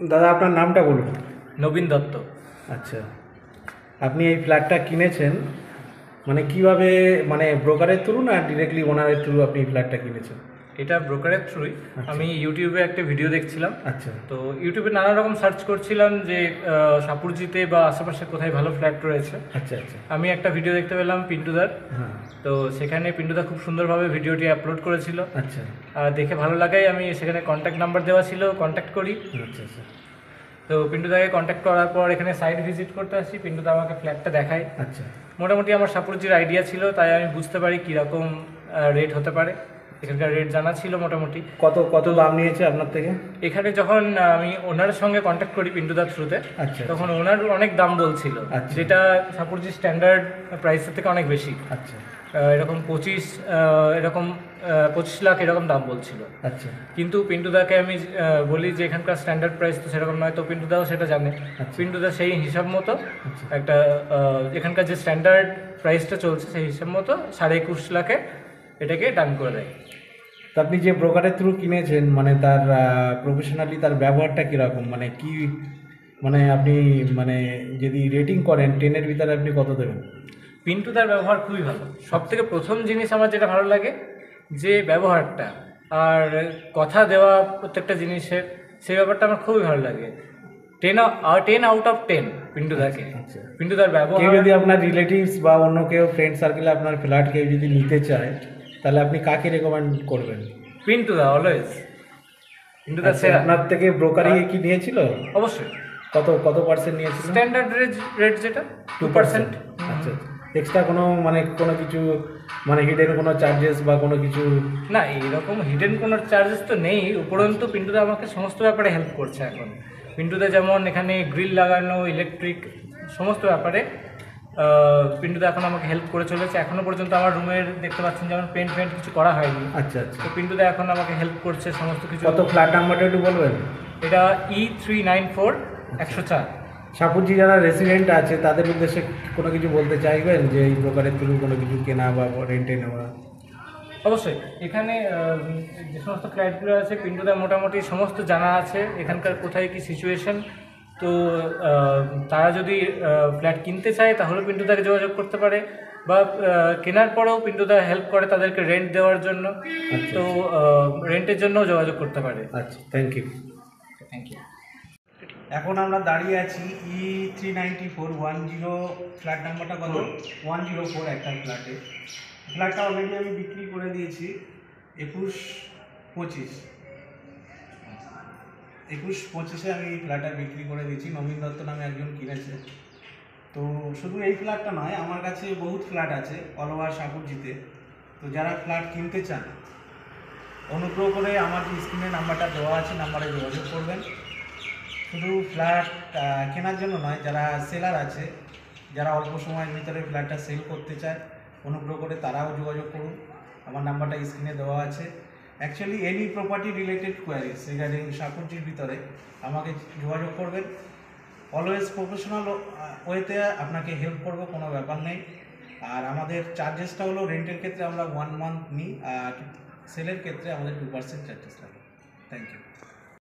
দাদা আপনার নামটা বলুন। নবীন দত্ত। আচ্ছা, আপনি এই ফ্ল্যাটটা কিনেছেন মানে কিভাবে, মানে ব্রোকারের থ্রু না ডিরেক্টলি ওনারের থ্রু আপনি এই ফ্ল্যাটটা কিনেছেন? এটা ব্রোকারের থ্রুই। আচ্ছা। আমি ইউটিউবে একটা ভিডিও দেখছিলাম। আচ্ছা তো ইউটিউবে নানা রকম সার্চ করছিলাম যে সাপুরজিতে বা আশেপাশে কোথায় ভালো ফ্ল্যাট রয়েছে। আচ্ছা আচ্ছা। আমি একটা ভিডিও দেখতে পেলাম পিন্টুদার। হ্যাঁ। তো সেখানে পিন্টুদা খুব সুন্দরভাবে ভিডিওটি আপলোড করেছিল। আচ্ছা দেখে ভালো লাগাই আমি সেখানে কন্ট্যাক্ট নাম্বার দেওয়া ছিল, কন্ট্যাক্ট করি। আচ্ছা আচ্ছা তো পিন্টুদাকে কন্ট্যাক্ট করার পর এখানে সাইট ভিজিট করতে আসি। পিন্টুদা আমাকে ফ্ল্যাটটা দেখায়। আচ্ছা। মোটামুটি আমার সাপুরজির আইডিয়া ছিল, তাই আমি বুঝতে পারি কীরকম রেট হতে পারে। এখানকার রেট জানা ছিল মোটামুটি। কত কত দাম নিয়েছে আপনার থেকে? এখানে যখন আমি ওনার সঙ্গে কন্ট্যাক্ট করি পিন্টুদার থ্রুতে, আচ্ছা। তখন ওনার অনেক দাম বলছিল, আচ্ছা। যেটা সাপুরজি স্ট্যান্ডার্ড প্রাইসের থেকে অনেক বেশি। আচ্ছা। এরকম 25 লাখ এরকম দাম বলছিল। আচ্ছা। কিন্তু পিন্টুদাকে আমি বলি যে এখানকার স্ট্যান্ডার্ড প্রাইস তো সেরকম নয়। তো পিন্টুদাও সেটা জানে। আচ্ছা। পিন্টুদা সেই হিসাব মতো আচ্ছা। একটা এখানকার যে স্ট্যান্ডার্ড প্রাইসটা চলছে সেই হিসাব মতো 21.5 লাখে এটাকে ডান করে দেয়। তো আপনি যে ব্রোকারের থ্রু কিনেছেন মানে তার প্রফেশনালি তার ব্যবহারটা কীরকম, মানে কি, মানে আপনি মানে যদি রেটিং করেন 10-এর ভিতরে আপনি কত দেবেন? পিন্টুদার ব্যবহার খুবই ভালো। সব থেকে প্রথম জিনিস আমার যেটা ভালো লাগে যে ব্যবহারটা আর কথা দেওয়া প্রত্যেকটা জিনিসের, সেই ব্যাপারটা আমার খুবই ভালো লাগে। 10 আউট অফ 10 পিন্টুদাকে। আচ্ছা। পিন্টুদার কেউ ব্যবহার। যদি আপনার রিলেটিভস বা অন্য কেউ ফ্রেন্ড সার্কেলে আপনার ফ্ল্যাট কেউ যদি নিতে চায় তাহলে আপনি কাকে রেকমেন্ড করবেন? পিন্টুদা অলওয়েজ। পিন্টুদা আচ্ছা, সেরা। আপনার থেকে ব্রোকারি কি নিয়েছিল? অবশ্যই। কত কত পার্সেন্ট নিয়েছিল? স্ট্যান্ডার্ড রেট যেটা 2%। আচ্ছা। এক্সট্রা কোনো মানে কোনো কিছু মানে হিডেন কোনো চার্জেস বা কোনো কিছু? না, এইরকম হিডেন কোনো চার্জেস তো নেই। উপরন্তু পিন্টুদা আমাকে সমস্ত ব্যাপারে হেল্প করছে এখন। পিন্টুদা যেমন এখানে গ্রিল লাগানো, ইলেকট্রিক সমস্ত ব্যাপারে পিন্টুদা এখন আমাকে হেল্প করে চলেছে। এখনও পর্যন্ত আমার রুমের দেখতে পাচ্ছেন যেমন পেন্ট কিছু করা হয়নি। আচ্ছা আচ্ছা। তো পিন্টুদা এখন আমাকে হেল্প করছে সমস্ত কিছু। কত ফ্ল্যাট নাম্বারটা একটু বলবেন? এটা E394 104। সাপুরজি যারা রেসিডেন্ট আছে তাদের উদ্দেশ্যে কোনো কিছু বলতে চাইবেন যে এই ব্রোকারের থ্রু কোনো কিছু কেনা বা রেন্টে নেওয়া? অবশ্যই। এখানে যে সমস্ত ফ্ল্যাটগুলো আছে পিন্টুদা মোটামুটি সমস্ত জানা আছে এখানকার কোথায় কি সিচুয়েশন। তো তারা যদি ফ্ল্যাট কিনতে চায় তাহলে পিন্টুদাকে যোগাযোগ করতে পারে, বা কেনার পরেও পিন্টুদা হেল্প করে তাদেরকে রেন্ট দেওয়ার জন্য। তো রেন্টের জন্যও যোগাযোগ করতে পারে। আচ্ছা, থ্যাংক ইউ। Thank you. এখন আমরা দাঁড়িয়ে আছি E394 ফ্ল্যাট নাম্বারটা কত? 104 একটা ফ্ল্যাটে। ফ্ল্যাটটা অলরেডি আমি বিক্রি করে দিয়েছি 21-25 আমি এই ফ্ল্যাটটা বিক্রি করে দিয়েছি। নবীন দত্ত নামে একজন কিনেছে। তো শুধু এই ফ্ল্যাটটা নয়, আমার কাছে বহুত ফ্ল্যাট আছে অল ওভার সাপুরজিতে। তো যারা ফ্ল্যাট কিনতে চান অনুগ্রহ করে আমার যে স্ক্রিনে নাম্বারটা দেওয়া আছে নাম্বারে যোগাযোগ করবেন। শুধু ফ্ল্যাট কেনার জন্য নয়, যারা সেলার আছে, যারা অল্প সময়ের ভিতরে ফ্ল্যাটটা সেল করতে চায় অনুগ্রহ করে তারাও যোগাযোগ করুন। আমার নাম্বারটা স্ক্রিনে দেওয়া আছে। Actually any property related queries regarding সাপুরজির ভিতরে আমাকে যোগাযোগ করবেন। অলওয়েজ প্রফেশনাল ওয়েতে আপনাকে হেল্প করবো, কোনো ব্যাপার নেই। আর আমাদের চার্জেসটা হলো রেন্টের ক্ষেত্রে আমরা 1 মান্থ নিই, আর সেলের ক্ষেত্রে আমাদের 2% চার্জেস লাগে। Thank you.